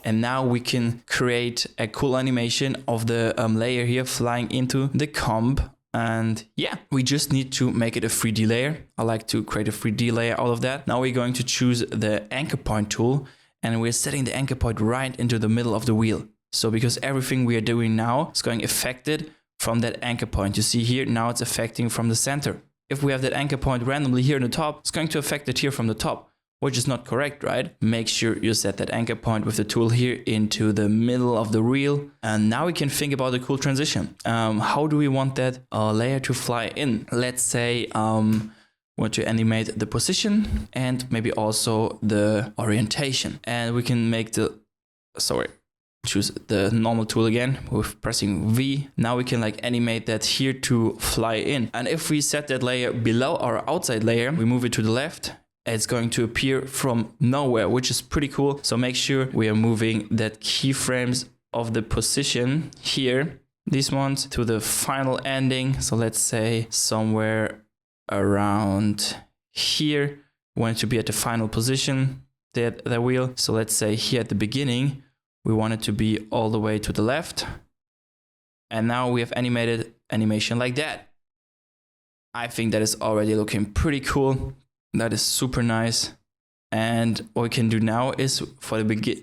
And now we can create a cool animation of the layer here flying into the comp. And yeah, we just need to make it a 3D layer. I like to create a 3D layer out of that. Now we're going to choose the anchor point tool, and we're setting the anchor point right into the middle of the wheel. So because everything we are doing now is going affected from that anchor point. You see here, now it's affecting from the center. If we have that anchor point randomly here in the top, it's going to affect it here from the top, which is not correct, right? Make sure you set that anchor point with the tool here into the middle of the wheel. And now we can think about a cool transition. How do we want that layer to fly in? Let's say want to animate the position and maybe also the orientation. And we can make choose the normal tool again with pressing V. Now we can like animate that here to fly in. And if we set that layer below our outside layer, we move it to the left, it's going to appear from nowhere, which is pretty cool. So make sure we are moving that keyframes of the position here, these ones, to the final ending. So let's say somewhere around here, we want it to be at the final position, the wheel. So let's say here at the beginning, we want it to be all the way to the left. And now we have animated animation like that. I think that is already looking pretty cool. That is super nice. And what we can do now is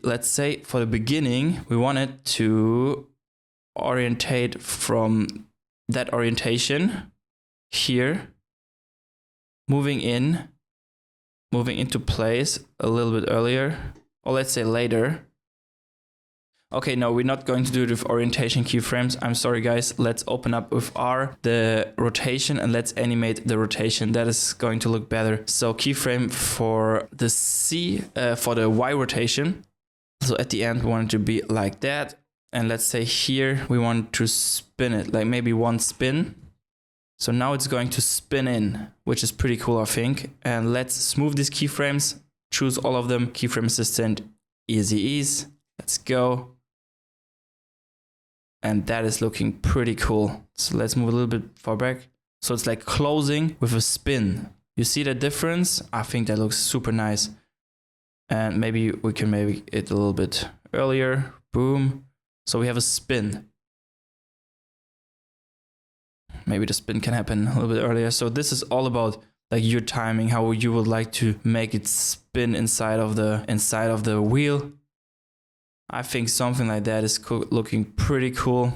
let's say for the beginning, we want it to orientate from that orientation here, moving into place a little bit earlier, or let's say later. Okay, no, we're not going to do it with orientation keyframes. I'm sorry, guys. Let's open up with R, the rotation, and let's animate the rotation. That is going to look better. So keyframe for the for the Y rotation. So at the end, we want it to be like that. And let's say here, we want to spin it, like maybe one spin. So now it's going to spin in, which is pretty cool, I think. And let's smooth these keyframes, choose all of them, keyframe assistant, easy ease. Let's go. And that is looking pretty cool. So let's move a little bit far back. So it's like closing with a spin. You see the difference? I think that looks super nice. And maybe we can make it a little bit earlier. Boom. So we have a spin. Maybe the spin can happen a little bit earlier. So this is all about like your timing, how you would like to make it spin inside of the wheel. I think something like that is looking pretty cool.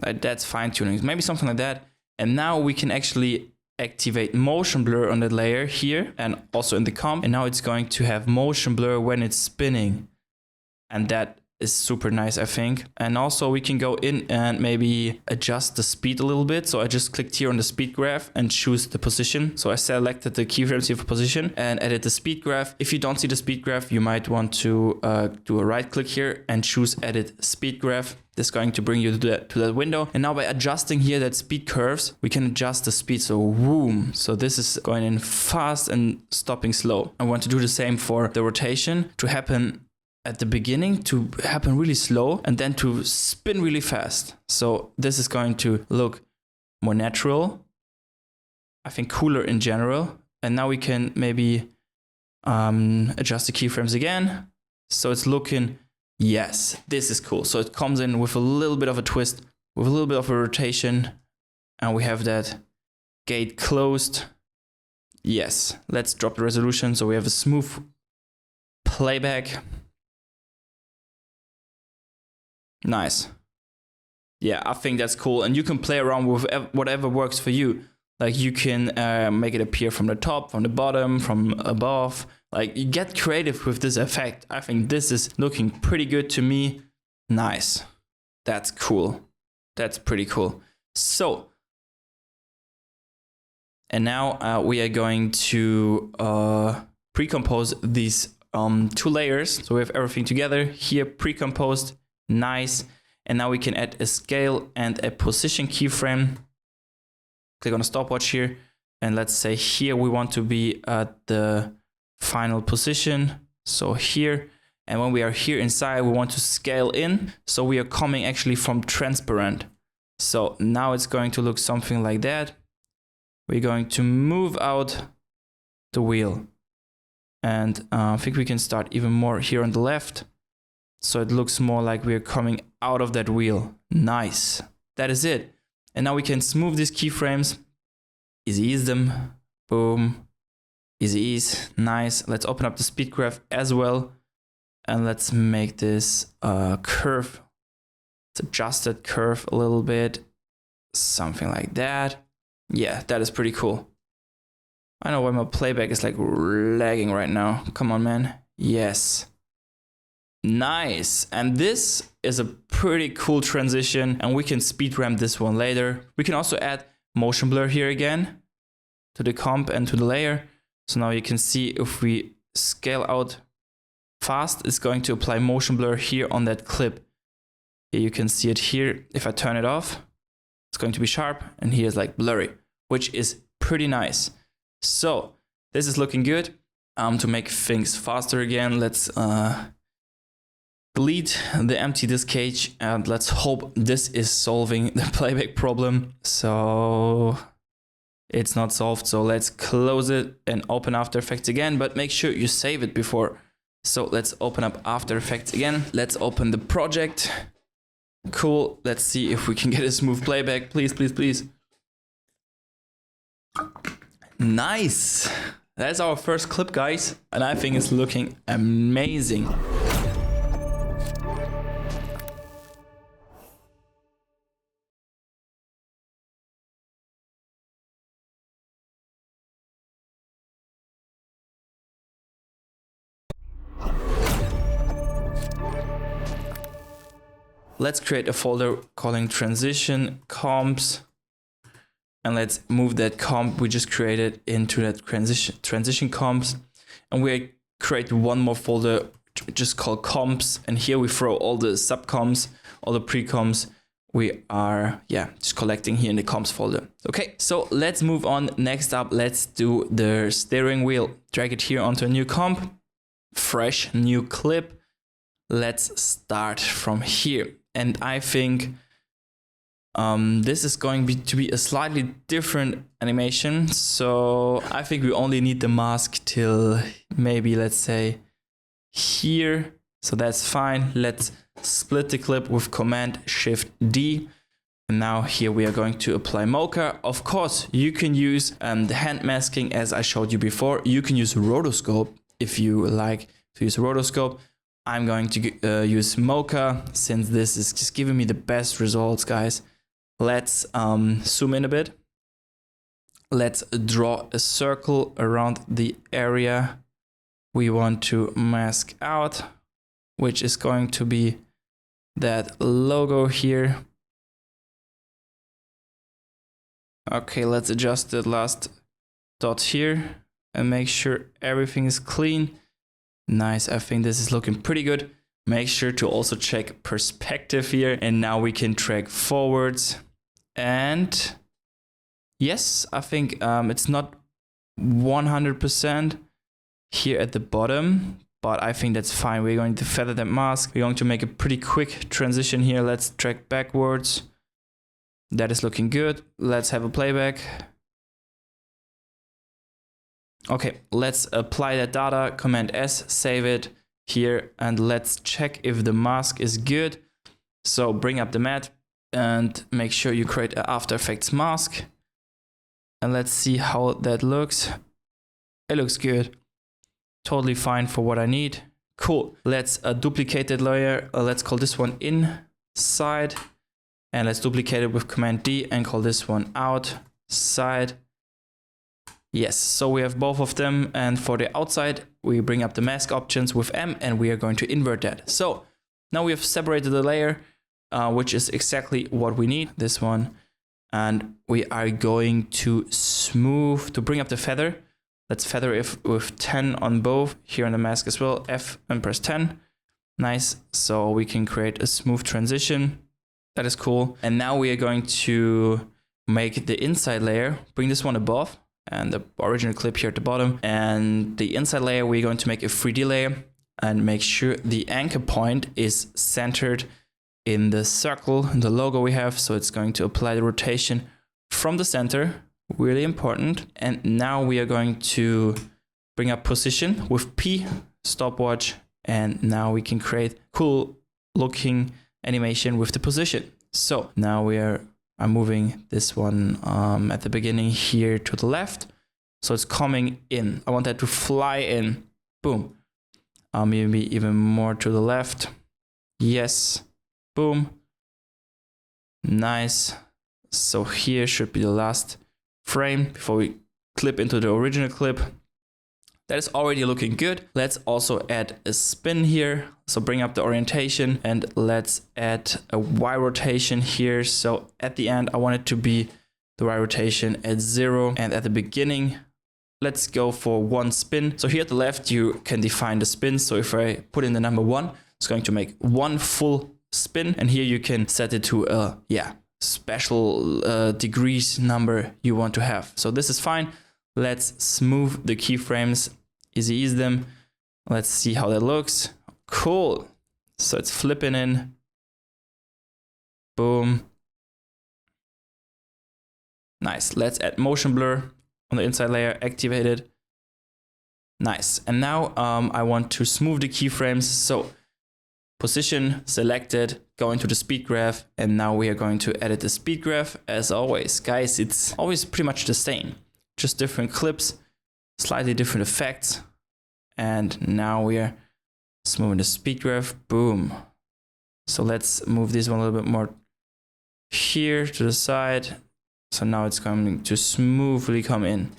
Like that's fine tuning, maybe something like that. And now we can actually activate motion blur on that layer here and also in the comp. And now it's going to have motion blur when it's spinning. And that is super nice, I think. And also we can go in and maybe adjust the speed a little bit. So I just clicked here on the speed graph and choose the position. So I selected the keyframes here for position and edit the speed graph. If you don't see the speed graph, you might want to do a right click here and choose edit speed graph. This is going to bring you to that window. And now by adjusting here that speed curves, we can adjust the speed. So boom. So this is going in fast and stopping slow. I want to do the same for the rotation to happen at the beginning, to happen really slow and then to spin really fast. So this is going to look more natural, I think cooler in general. And now we can maybe adjust the keyframes again. So it's looking, yes, this is cool. So it comes in with a little bit of a twist, with a little bit of a rotation, and we have that gate closed. Yes, let's drop the resolution. So we have a smooth playback. Nice. Yeah, I think that's cool. And you can play around with whatever works for you. Like you can make it appear from the top, from the bottom, from above. Like you get creative with this effect. I think this is looking pretty good to me. Nice. That's cool. That's pretty cool. So, and now we are going to pre-compose these two layers. So we have everything together here, pre-composed. Nice. And now we can add a scale and a position keyframe. Click on the stopwatch here. And let's say here we want to be at the final position. So here. And when we are here inside, we want to scale in. So we are coming actually from transparent. So now it's going to look something like that. We're going to move out the wheel. And I think we can start even more here on the left. So it looks more like we're coming out of that wheel. Nice. That is it. And now we can smooth these keyframes. Easy ease them. Boom. Easy ease. Nice. Let's open up the speed graph as well. And let's make this curve. Let's adjust that curve a little bit. Something like that. Yeah, that is pretty cool. I know why my playback is like lagging right now. Come on, man. Yes. Nice. And this is a pretty cool transition, and we can speed ramp this one later. We can also add motion blur here again to the comp and to the layer. So now you can see if we scale out fast, it's going to apply motion blur here on that clip. Here you can see it here. If I turn it off, it's going to be sharp, and here's like blurry, which is pretty nice. So this is looking good. To make things faster again, let's delete the empty disk cache, and let's hope this is solving the playback problem. So it's not solved, so let's close it and open After Effects again, but make sure you save it before. So let's open up After Effects again. Let's open the project. Cool. Let's see if we can get a smooth playback. Please, please, please. Nice. That's our first clip, guys. And I think it's looking amazing. Let's create a folder calling transition comps, and let's move that comp we just created into that transition comps, and we create one more folder just called comps, and here we throw all the subcomps, all the pre-comps we are just collecting here in the comps folder. Okay, so let's move on. Next up, let's do the steering wheel. Drag it here onto a new comp, fresh new clip. Let's start from here. And I think this is going to be a slightly different animation. So I think we only need the mask till maybe, let's say, here. So that's fine. Let's split the clip with Command-Shift-D. And now here we are going to apply Mocha. Of course, you can use the hand masking as I showed you before. You can use Rotoscope if you like to use Rotoscope. I'm going to use Mocha since this is just giving me the best results, guys. Let's zoom in a bit. Let's draw a circle around the area we want to mask out, which is going to be that logo here. Okay, let's adjust the last dot here and make sure everything is clean. Nice, I think this is looking pretty good. Make sure to also check perspective here. And now we can track forwards. And yes, I think it's not 100% here at the bottom, but I think that's fine. We're going to feather that mask. We're going to make a pretty quick transition here. Let's track backwards. That is looking good. Let's have a playback. Okay, let's apply that data, Command-S, save it here, and let's check if the mask is good. So bring up the mat and make sure you create an After Effects mask. And let's see how that looks. It looks good. Totally fine for what I need. Cool. Let's duplicate that layer. Let's call this one inside. And let's duplicate it with Command-D and call this one outside. Yes, so we have both of them, and for the outside, we bring up the mask options with M, and we are going to invert that. So now we have separated the layer, which is exactly what we need, this one. And we are going to bring up the feather. Let's feather it with 10 on both, here on the mask as well, F and press 10. Nice, so we can create a smooth transition. That is cool. And now we are going to make the inside layer, bring this one above, and the original clip here at the bottom. And the inside layer, we're going to make a 3D layer and make sure the anchor point is centered in the circle, in the logo we have. So it's going to apply the rotation from the center, really important. And now we are going to bring up position with P, stopwatch, and now we can create cool looking animation with the position. So now I'm moving this one at the beginning here to the left. So it's coming in. I want that to fly in. Boom. Maybe even more to the left. Yes. Boom. Nice. So here should be the last frame before we clip into the original clip. That is already looking good. Let's also add a spin here. So bring up the orientation and let's add a Y rotation here. So at the end, I want it to be the Y rotation at 0. And at the beginning, let's go for 1 spin. So here at the left, you can define the spin. So if I put in the number 1, it's going to make 1 full spin. And here you can set it to a, special degrees number you want to have. So this is fine. Let's smooth the keyframes, ease them. Let's see how that looks. Cool. So it's flipping in. Boom. Nice. Let's add motion blur on the inside layer, activate it. Nice. And now I want to smooth the keyframes. So position selected, go into the speed graph, and now we are going to edit the speed graph. As always, guys, it's always pretty much the same. Just different clips, slightly different effects. And now we are smoothing the speed graph. Boom. So let's move this one a little bit more here to the side. So now it's going to smoothly come in.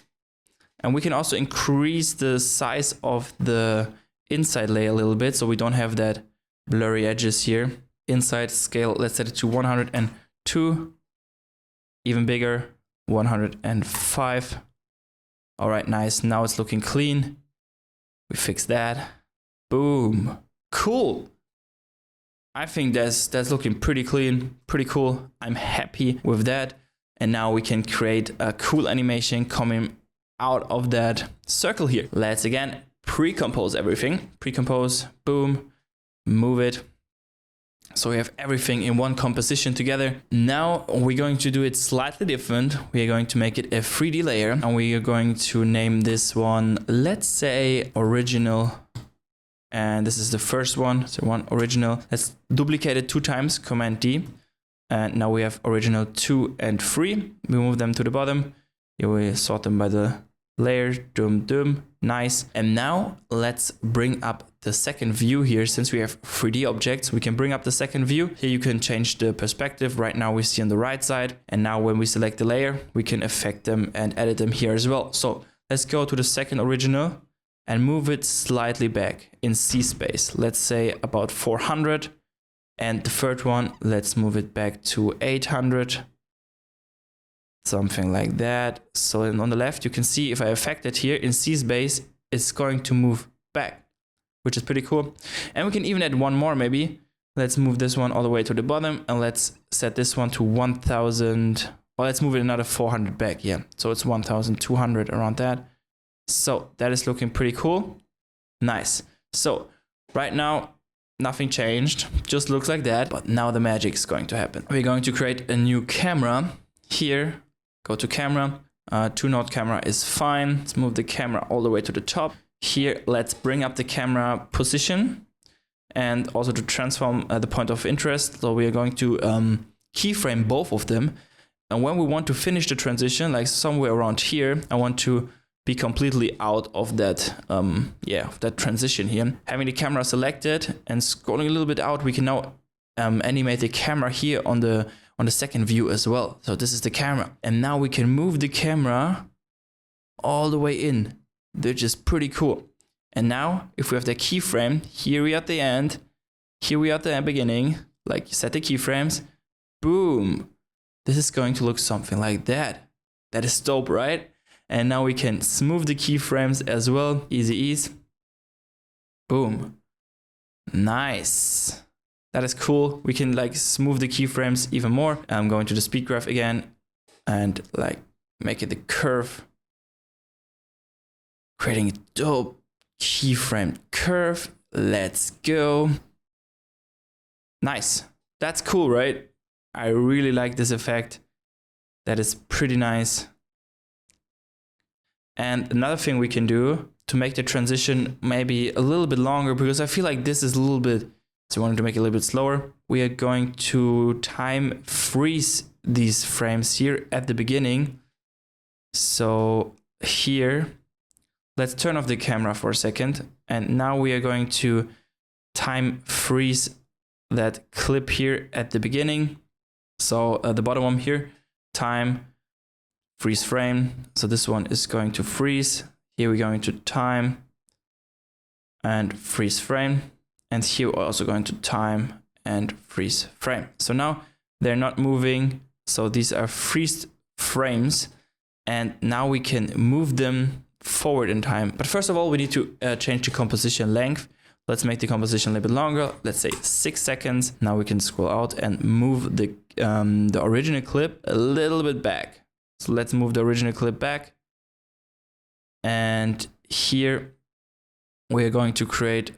And we can also increase the size of the inside layer a little bit so we don't have that blurry edges here. Inside scale, let's set it to 102. Even bigger, 105. All right, nice. Now it's looking clean. We fix that. Boom. Cool. I think that's looking pretty clean, pretty cool. I'm happy with that. And now we can create a cool animation coming out of that circle here. Let's again pre-compose everything. Pre-compose, boom, move it. So we have everything in one composition together. Now we're going to do it slightly different. We are going to make it a 3D layer and we are going to name this one, let's say original. And this is the first one. So one original. Let's duplicate it 2 times, Command D. And now we have original 2 and 3. We move them to the bottom. Here we sort them by the layer. Doom. Nice. And now let's bring up the second view here. Since we have 3D objects, we can bring up the second view. Here you can change the perspective. Right now we see on the right side. And now when we select the layer, we can affect them and edit them here as well. So let's go to the second original and move it slightly back in C space. Let's say about 400. And the third one, let's move it back to 800. Something like that. So on the left, you can see if I affect it here in C space, it's going to move back, which is pretty cool. And we can even add one more maybe. Let's move this one all the way to the bottom and let's set this one to 1000. Well, let's move it another 400 back. Yeah, so it's 1200 around that. So that is looking pretty cool. Nice. So right now, nothing changed, just looks like that. But now the magic is going to happen. We're going to create a new camera here. Go to camera, 2-node camera is fine. Let's move the camera all the way to the top. Here, let's bring up the camera position and also to transform the point of interest. So we are going to keyframe both of them. And when we want to finish the transition, like somewhere around here, I want to be completely out of that, that transition here. Having the camera selected and scrolling a little bit out, we can now animate the camera here on the second view as well. So this is the camera. And now we can move the camera all the way in, which is pretty cool. And now if we have the keyframe, here we are at the end, here we are at the beginning, like set the keyframes, boom. This is going to look something like that. That is dope, right? And now we can smooth the keyframes as well. Easy ease. Boom. Nice. That is cool. We can like smooth the keyframes even more. I'm going to the speed graph again and like make it the curve. Creating a dope keyframe curve. Let's go. Nice. That's cool, right? I really like this effect. That is pretty nice. And another thing we can do to make the transition maybe a little bit longer, because I feel like this is a little bit, so I wanted to make it a little bit slower. We are going to time freeze these frames here at the beginning. So here, let's turn off the camera for a second. And now we are going to time freeze that clip here at the beginning. So the bottom one here, time freeze frame. So this one is going to freeze. Here we're going to time and freeze frame. And here we're also going to time and freeze frame. So now they're not moving. So these are freezed frames. And now we can move them forward in time. But first of all, we need to change the composition length. Let's make the composition a little bit longer. Let's say 6 seconds. Now we can scroll out and move the original clip a little bit back. So let's move the original clip back. And here we are going to create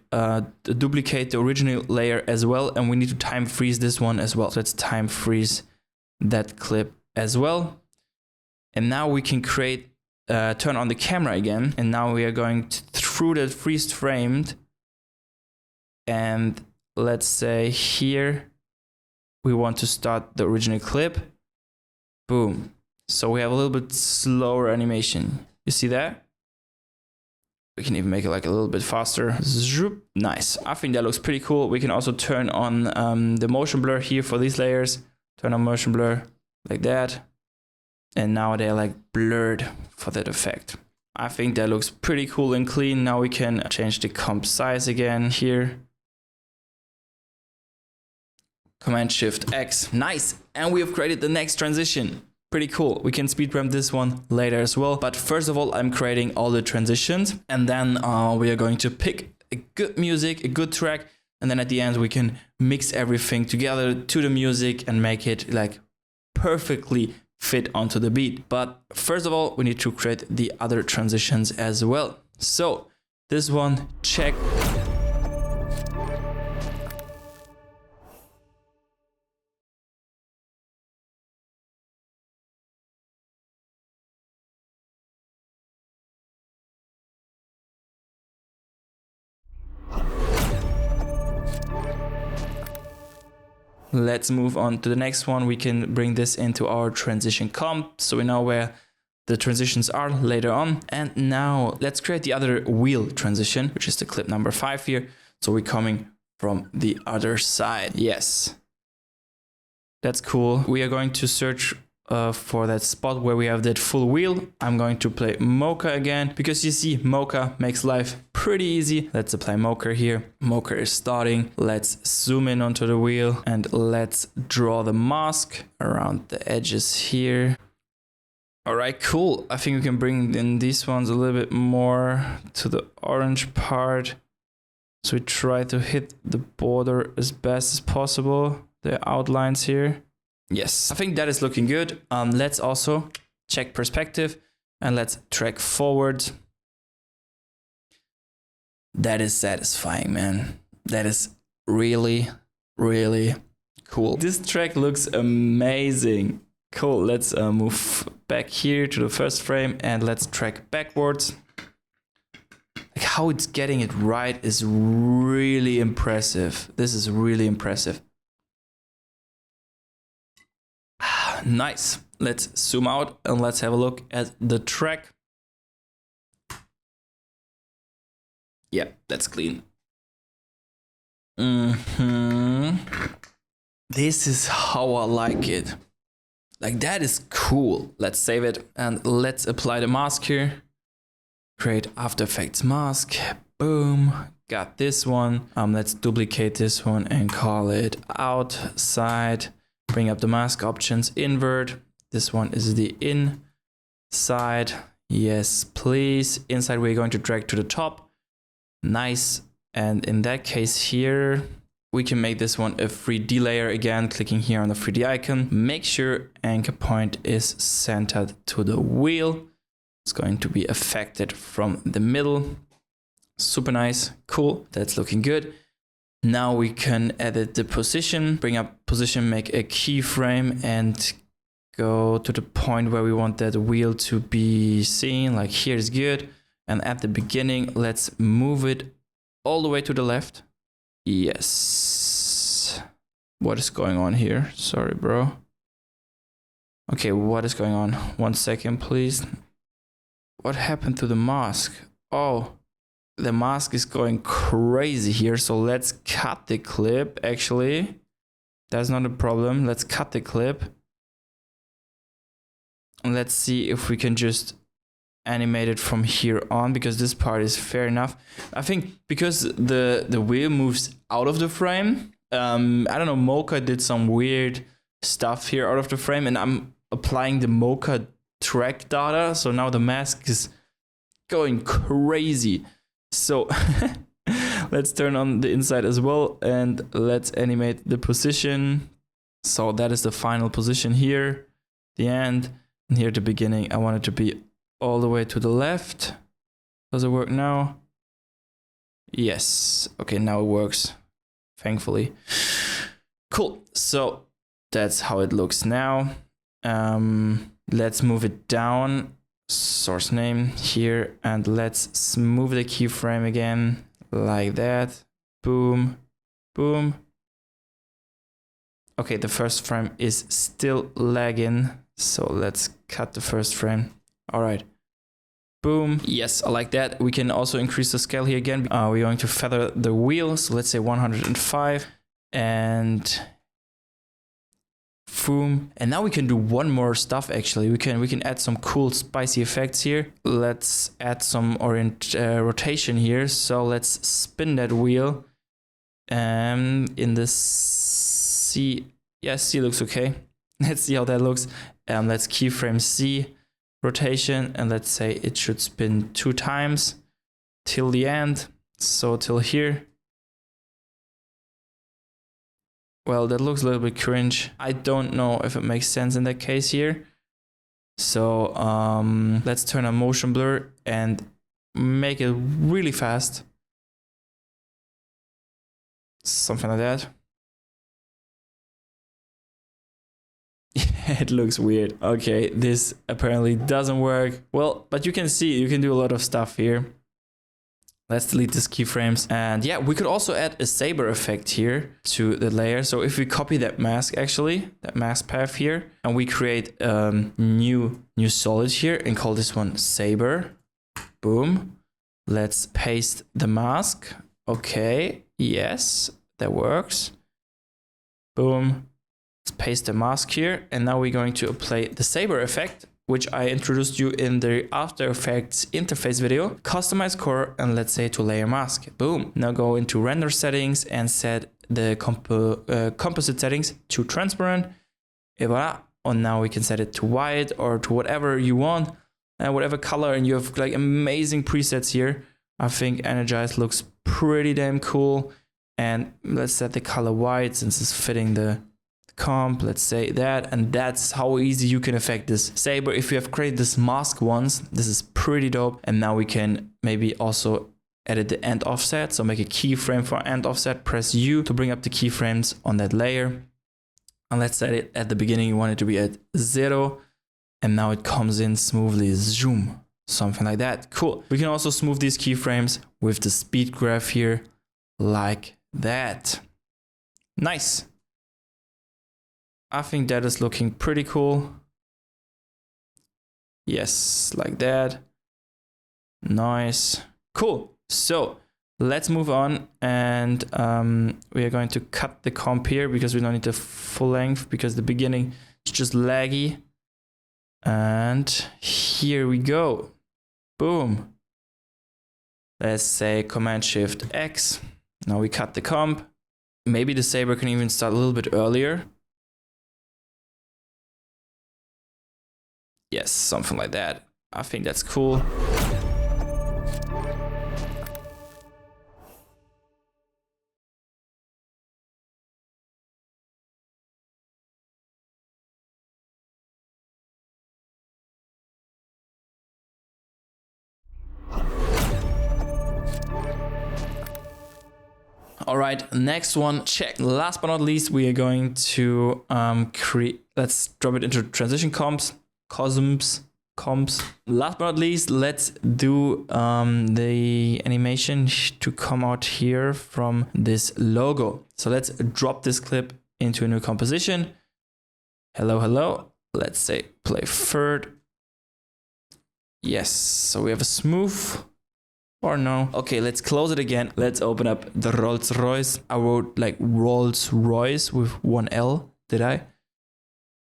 duplicate the original layer as well. And we need to time freeze this one as well. So let's time freeze that clip as well. And now we can create, turn on the camera again. And now we are going through that freeze framed. And let's say here, we want to start the original clip. Boom. So we have a little bit slower animation. You see that? We can even make it like a little bit faster. Zoop. Nice. I think that looks pretty cool. We can also turn on the motion blur here for these layers. Turn on motion blur like that. And now they're like blurred for that effect. I think that looks pretty cool and clean. Now we can change the comp size again here. Command Shift X. Nice. And we have created the next transition. Pretty cool. We can speed ramp this one later as well. But first of all, I'm creating all the transitions. And then we are going to pick a good music, a good track. And then at the end, we can mix everything together to the music and make it like perfectly fit onto the beat. But first of all, we need to create the other transitions as well. So this one, check. Let's move on to the next one. We can bring this into our transition comp, so we know where the transitions are later on. And now let's create the other wheel transition, which is the clip number 5 here. So we're coming from the other side. Yes, that's cool. We are going to search for that spot where we have that full wheel. I'm going to play Mocha again, because you see Mocha makes life pretty easy. Let's apply Mocha here. Mocha is starting. Let's zoom in onto the wheel and let's draw the mask around the edges here. All right, cool. I think we can bring in these ones a little bit more to the orange part. So we try to hit the border as best as possible, the outlines here. Yes, I think that is looking good. Let's also check perspective and let's track forward. That is satisfying, man. That is really, really cool. This track looks amazing. Cool, let's move back here to the first frame and let's track backwards. Like how it's getting it right is really impressive. This is really impressive. Nice. Let's zoom out and let's have a look at the track. Yeah, that's clean. This is how I like it. Like that is cool. Let's save it and let's apply the mask here. Create After Effects mask. Boom. Got this one. Let's duplicate this one and call it outside. Bring up the mask options, invert. This one is the inside. Yes, please. Inside we're going to drag to the top. Nice. And in that case here, we can make this one a 3D layer again, clicking here on the 3D icon. Make sure anchor point is centered to the wheel. It's going to be affected from the middle. Super nice. Cool. That's looking good. Now we can edit the position, bring up position, make a keyframe and go to the point where we want that wheel to be seen. Like here is good. And at the beginning, let's move it all the way to the left. Yes. What is going on here? Sorry, bro. Okay, what is going on? 1 second, please. What happened to the mask? Oh, the mask is going crazy here. So let's cut the clip, actually. That's not a problem. Let's cut the clip. And let's see if we can just animate it from here on, because this part is fair enough. I think because the wheel moves out of the frame. I don't know, Mocha did some weird stuff here out of the frame, and I'm applying the Mocha track data. So now the mask is going crazy. So let's turn on the inside as well, and let's animate the position. So that is the final position here, the end, and here at the beginning. I want it to be all the way to the left. Does it work now? Yes. Okay, now it works, thankfully. Cool. So that's how it looks now. Let's move it down. Source name here, and let's move the keyframe again like that. Boom, boom. Okay, the first frame is still lagging, so let's cut the first frame. All right. Boom. Yes, I like that. We can also increase the scale here again. We're going to feather the wheel. So let's say 105 and boom. And now we can do one more stuff. Actually, we can add some cool spicy effects here. Let's add some rotation here. So let's spin that wheel. In the C. Yeah, C looks okay. Let's see how that looks. Let's keyframe C. Rotation, and let's say it should spin 2 times till the end, so till here. Well, that looks a little bit cringe. I don't know if it makes sense in that case here. So let's turn on motion blur and make it really fast, something like that. It looks weird. Okay, this apparently doesn't work. Well, but you can see, you can do a lot of stuff here. Let's delete these keyframes. And yeah, we could also add a saber effect here to the layer. So if we copy that mask, actually, that mask path here, and we create new solid here and call this one saber. Boom. Let's paste the mask. Okay, yes, that works. Boom. Let's paste the mask here, and now we're going to apply the saber effect, which I introduced you in the After Effects interface video. Customize core, and let's say to layer mask. Boom. Now go into render settings and set the composite settings to transparent. Et voila. And now we can set it to white or to whatever you want, and whatever color, and you have like amazing presets here. I think Energize looks pretty damn cool. And let's set the color white since it's fitting the comp, let's say that, and that's how easy you can affect this saber. If you have created this mask once, this is pretty dope. And now we can maybe also edit the end offset, so make a keyframe for end offset, press U to bring up the keyframes on that layer, and let's set it at the beginning. You want it to be at 0, and now it comes in smoothly, zoom, something like that. Cool. We can also smooth these keyframes with the speed graph here like that. Nice. I think that is looking pretty cool. Yes, like that. Nice. Cool. So let's move on, and we are going to cut the comp here because we don't need the full length, because the beginning is just laggy. And here we go. Boom. Let's say Command Shift X. Now we cut the comp. Maybe the saber can even start a little bit earlier. Yes, something like that. I think that's cool. All right, next one, check. Last but not least, we are going to create, let's drop it into transition comps. Cosms, comps. Last but not least, let's do the animation to come out here from this logo. So let's drop this clip into a new composition. Hello, hello. Let's say play third. Yes, so we have a smooth or no. Okay, let's close it again. Let's open up the Rolls-Royce. I wrote like Rolls-Royce with one L, did I?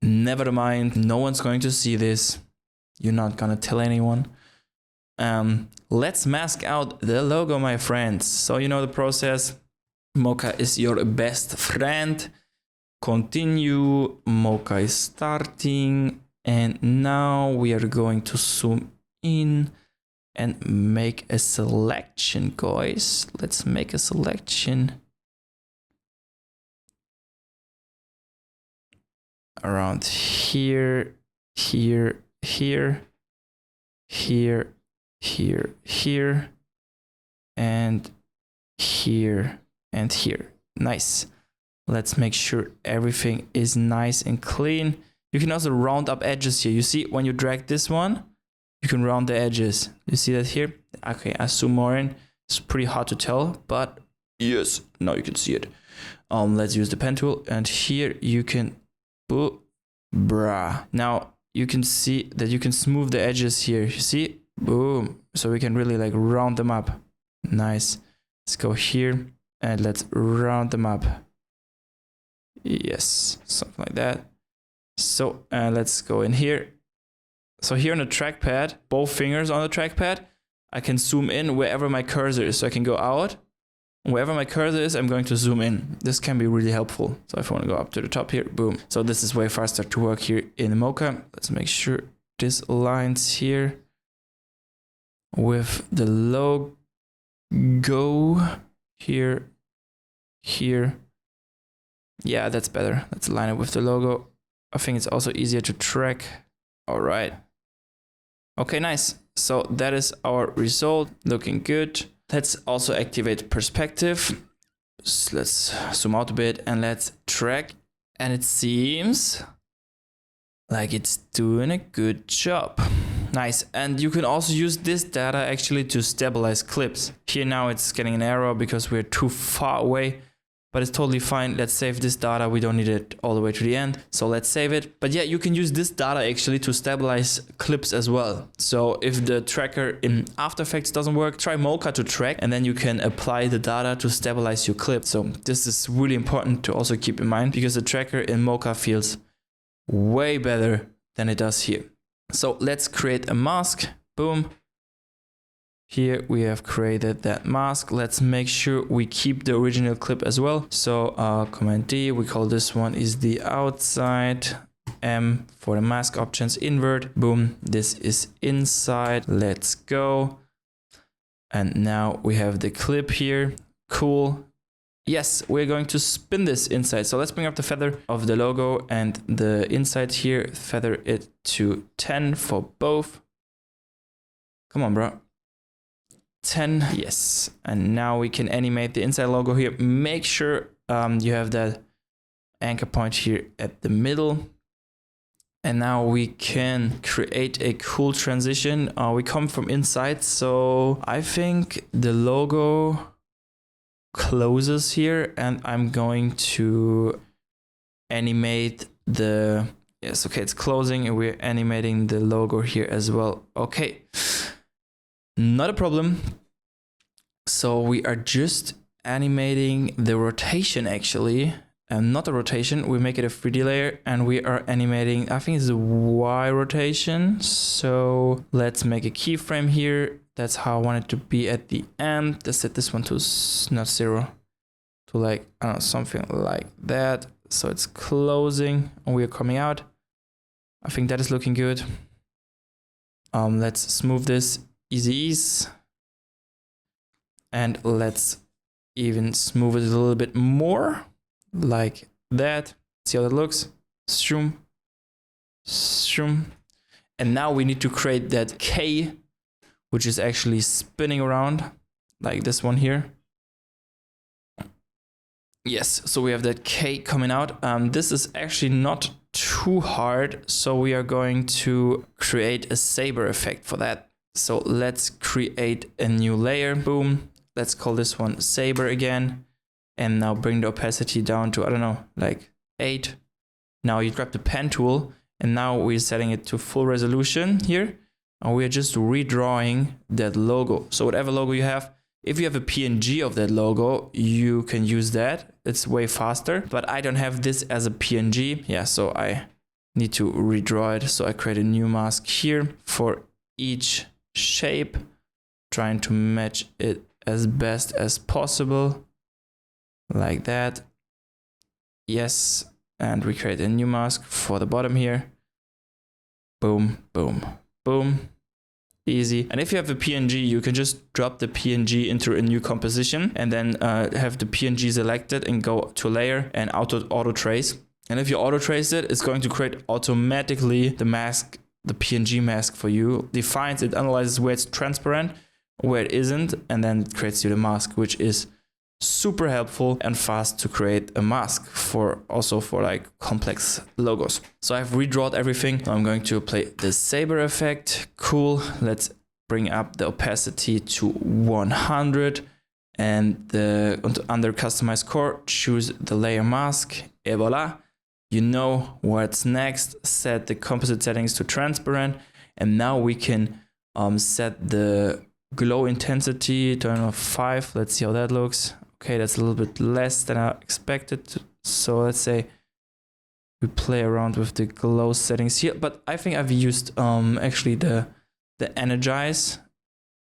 Never mind, no one's going to see this. You're not gonna tell anyone. Let's mask out the logo, my friends. So you know the process. Mocha is your best friend. Continue, Mocha is starting. And now we are going to zoom in and make a selection, guys. Let's make a selection around here, here, here, here, here, here, and here, and here. Nice. Let's make sure everything is nice and clean. You can also round up edges here. You see, when you drag this one, you can round the edges. You see that here? Okay, I zoom more in. It's pretty hard to tell, but yes, now you can see it. Let's use the pen tool, and here you can, bruh. Now you can see that you can smooth the edges here. You see? Boom. So we can really like round them up. Nice. Let's go here and let's round them up. Yes, something like that. So let's go in here. So here on the trackpad, both fingers on the trackpad, I can zoom in wherever my cursor is. So I can go out. Wherever my cursor is, I'm going to zoom in. This can be really helpful. So if I want to go up to the top here, boom. So this is way faster to work here in Mocha. Let's make sure this aligns here with the logo here, here. Yeah, that's better. Let's align it with the logo. I think it's also easier to track. All right. Okay, nice. So that is our result, looking good. Let's also activate perspective. So let's zoom out a bit and let's track. And it seems like it's doing a good job. Nice. And you can also use this data actually to stabilize clips. Here now it's getting an error because we're too far away. But it's totally fine. Let's save this data. We don't need it all the way to the end. So let's save it. But yeah, you can use this data actually to stabilize clips as well. So if the tracker in After Effects doesn't work, try Mocha to track and then you can apply the data to stabilize your clip. So this is really important to also keep in mind because the tracker in Mocha feels way better than it does here. So let's create a mask. Boom. Here we have created that mask. Let's make sure we keep the original clip as well. So Command D, we call this one is the outside. M for the mask options, invert. Boom, this is inside. Let's go. And now we have the clip here. Cool. Yes, we're going to spin this inside. So let's bring up the feather of the logo and the inside here. Feather it to 10 for both. Come on, bro. 10, yes. And now we can animate the inside logo here. Make sure you have that anchor point here at the middle. And now we can create a cool transition. We come from inside, so I think the logo closes here and I'm going to animate the, yes, okay, it's closing and we're animating the logo here as well. Okay. Not a problem. So we are just animating the rotation actually, and not a rotation. We make it a 3D layer and we are animating, I think it's a Y rotation. So let's make a keyframe here. That's how I want it to be at the end. Let's set this one to not 0, to like, I don't know, something like that. So it's closing and we are coming out. I think that is looking good. Let's smooth this. Easy ease. And let's even smooth it a little bit more like that. See how that looks. Shroom. Shroom. And now we need to create that K, which is actually spinning around like this one here. Yes, so we have that K coming out. This is actually not too hard. So we are going to create a saber effect for that. So let's create a new layer. Boom. Let's call this one saber again. And now bring the opacity down to, I don't know, like 8. Now you grab the pen tool and now we're setting it to full resolution here. And we're just redrawing that logo. So whatever logo you have, if you have a PNG of that logo, you can use that. It's way faster, but I don't have this as a PNG. Yeah, so I need to redraw it. So I create a new mask here for each shape, trying to match it as best as possible, like that. Yes, and we create a new mask for the bottom here. Boom, boom, boom. Easy. And if you have a PNG, you can just drop the PNG into a new composition and then have the PNG selected and go to layer and auto trace. And if you auto trace it, it's going to create automatically the mask, the PNG mask for you. Defines it, analyzes where it's transparent, where it isn't, and then it creates you the mask, which is super helpful and fast to create a mask for also for like complex logos. So I've redrawn everything. Now I'm going to apply the saber effect. Cool. Let's bring up the opacity to 100 and under customize core, choose the layer mask. Et voila. You know what's next. Set the composite settings to transparent. And now we can set the glow intensity to 5. Let's see how that looks. Okay, that's a little bit less than I expected. So let's say we play around with the glow settings here. But I think I've used actually the energize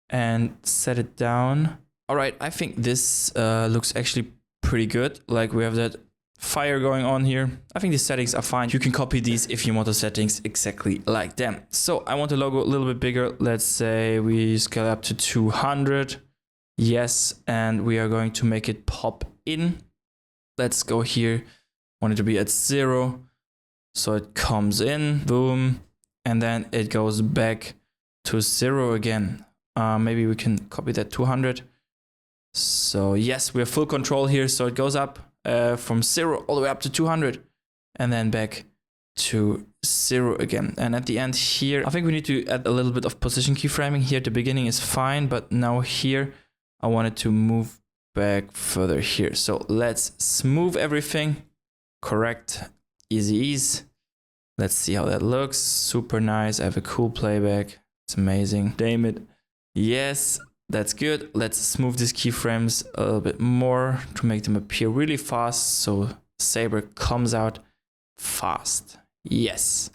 and set it down. All right, I think this looks actually pretty good. Like we have that fire going on here. I think the settings are fine. You can copy these if you want the settings exactly like them. So I want the logo a little bit bigger. Let's say we scale up to 200. Yes, and we are going to make it pop in. Let's go here. Want it to be at 0. So it comes in, boom, and then it goes back to 0 again. Maybe we can copy that 200. So yes, we have full control here. So it goes up from 0 all the way up to 200 and then back to 0 again. And at the end here, I think we need to add a little bit of position keyframing here. At the beginning is fine, but now here, I wanted to move back further here. So let's smooth everything. Correct. Easy ease. Let's see how that looks. Super nice. I have a cool playback. It's amazing. Damn it. Yes, that's good. Let's smooth these keyframes a little bit more to make them appear really fast. So saber comes out fast. Yes.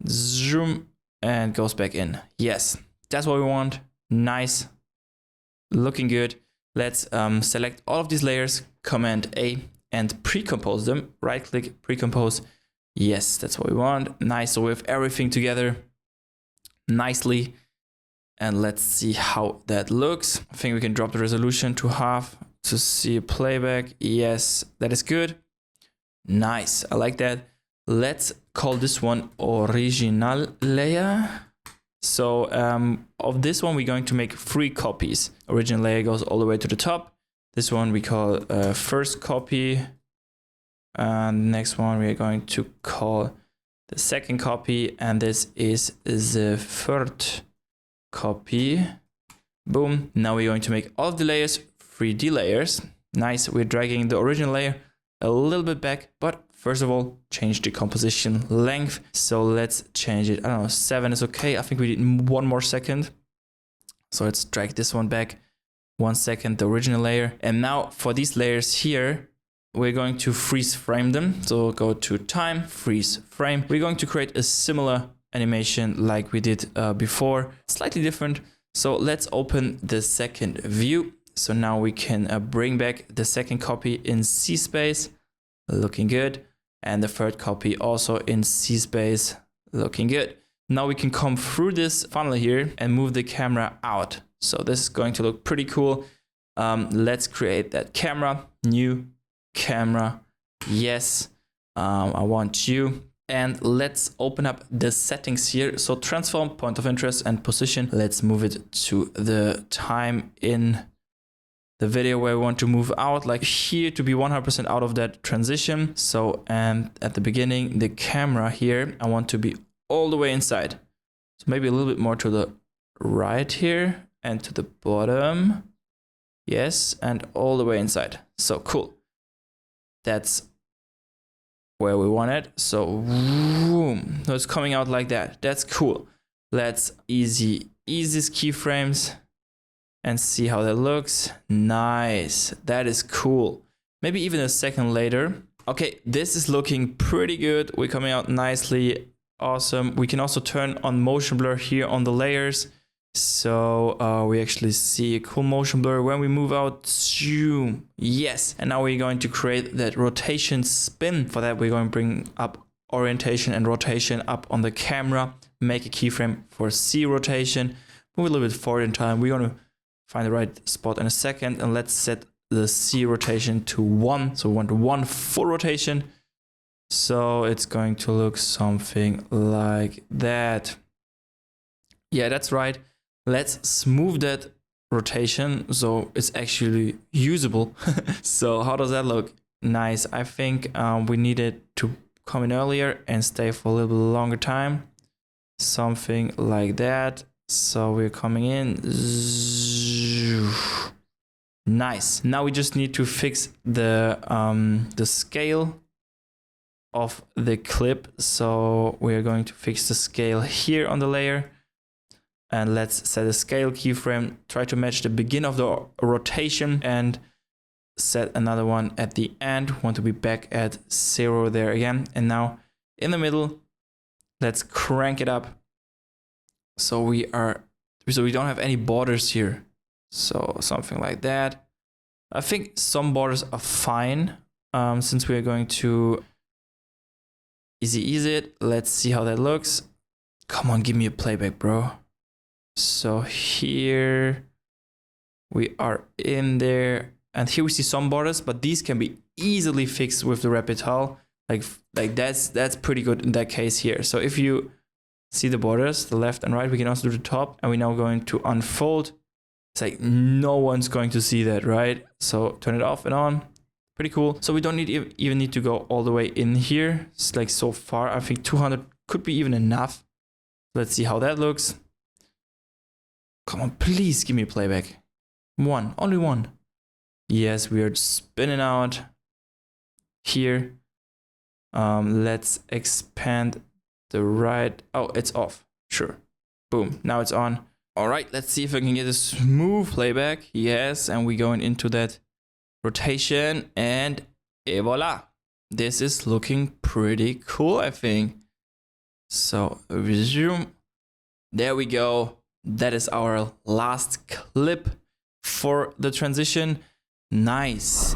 Zoom and goes back in. Yes, that's what we want. Nice. Looking good. Let's select all of these layers, Command A, and pre-compose them. Right click, pre-compose. Yes, that's what we want. Nice. So we have everything together nicely. And let's see how that looks. I think we can drop the resolution to half to see a playback. Yes, that is good. Nice. I like that. Let's call this one original layer. So of this one, we're going to make 3 copies. Original layer goes all the way to the top. This one we call first copy. And next one we're going to call the second copy. And this is the third copy. Boom. Now we're going to make all of the layers 3D layers. Nice. We're dragging the original layer a little bit back, but first of all, change the composition length. So let's change it. I don't know, 7 is okay. I think we need 1 more second. So let's drag this one back 1 second, the original layer. And now for these layers here, we're going to freeze frame them. So go to time, freeze frame. We're going to create a similar animation like we did before, slightly different. So let's open the second view. So now we can bring back the second copy in C space, looking good. And the third copy also in C space, looking good. Now we can come through this funnel here and move the camera out. So this is going to look pretty cool. Let's create that camera, new camera. Yes, I want you. And let's open up the settings here. So transform, point of interest, and position. Let's move it to the time in the video where we want to move out, like here, to be 100% out of that transition. So, and at the beginning, the camera here, I want to be all the way inside. So maybe a little bit more to the right here and to the bottom. Yes, and all the way inside. So cool. That's where we want it. So, boom. So it's coming out like that. That's cool. Let's easy these keyframes and see how that looks. Nice. That is cool. Maybe even a second later. Okay, this is looking pretty good. We're coming out nicely. Awesome. We can also turn on motion blur here on the layers. So we actually see a cool motion blur when we move out. Zoom. Yes. And now we're going to create that rotation spin. For that, we're going to bring up orientation and rotation up on the camera. Make a keyframe for C rotation. Move a little bit forward in time. We're going to find the right spot in a second. And let's set the C rotation to 1. So we want 1 full rotation. So it's going to look something like that. Yeah, that's right. Let's smooth that rotation so it's actually usable. So how does that look? Nice. I think we need it to come in earlier and stay for a little bit longer time. Something like that. So we're coming in. Nice. Now we just need to fix the scale of the clip. So we're going to fix the scale here on the layer. And let's set a scale keyframe, try to match the beginning of the rotation and set another one at the end. Want to be back at 0 there again. And now in the middle, let's crank it up. So we don't have any borders here. So something like that. I think some borders are fine. Since we are going to ease it. Let's see how that looks. Come on, give me a playback, bro. So here we are in there, and here we see some borders, but these can be easily fixed with the Rapital. Like that's pretty good in that case here. So if you see the borders, the left and right, we can also do the top, and we're now going to unfold. It's like no one's going to see that, right? So turn it off and on. Pretty cool. So we don't even need to go all the way in here. It's like so far. I think 200 could be even enough. Let's see how that looks. Come on, please give me a playback. One, only one. Yes, we are spinning out here. Let's expand the right. Oh, it's off. Sure. Boom. Now it's on. All right, let's see if I can get a smooth playback. Yes, and we're going into that rotation, and voila. This is looking pretty cool, I think. So resume. There we go. That is our last clip for the transition. Nice.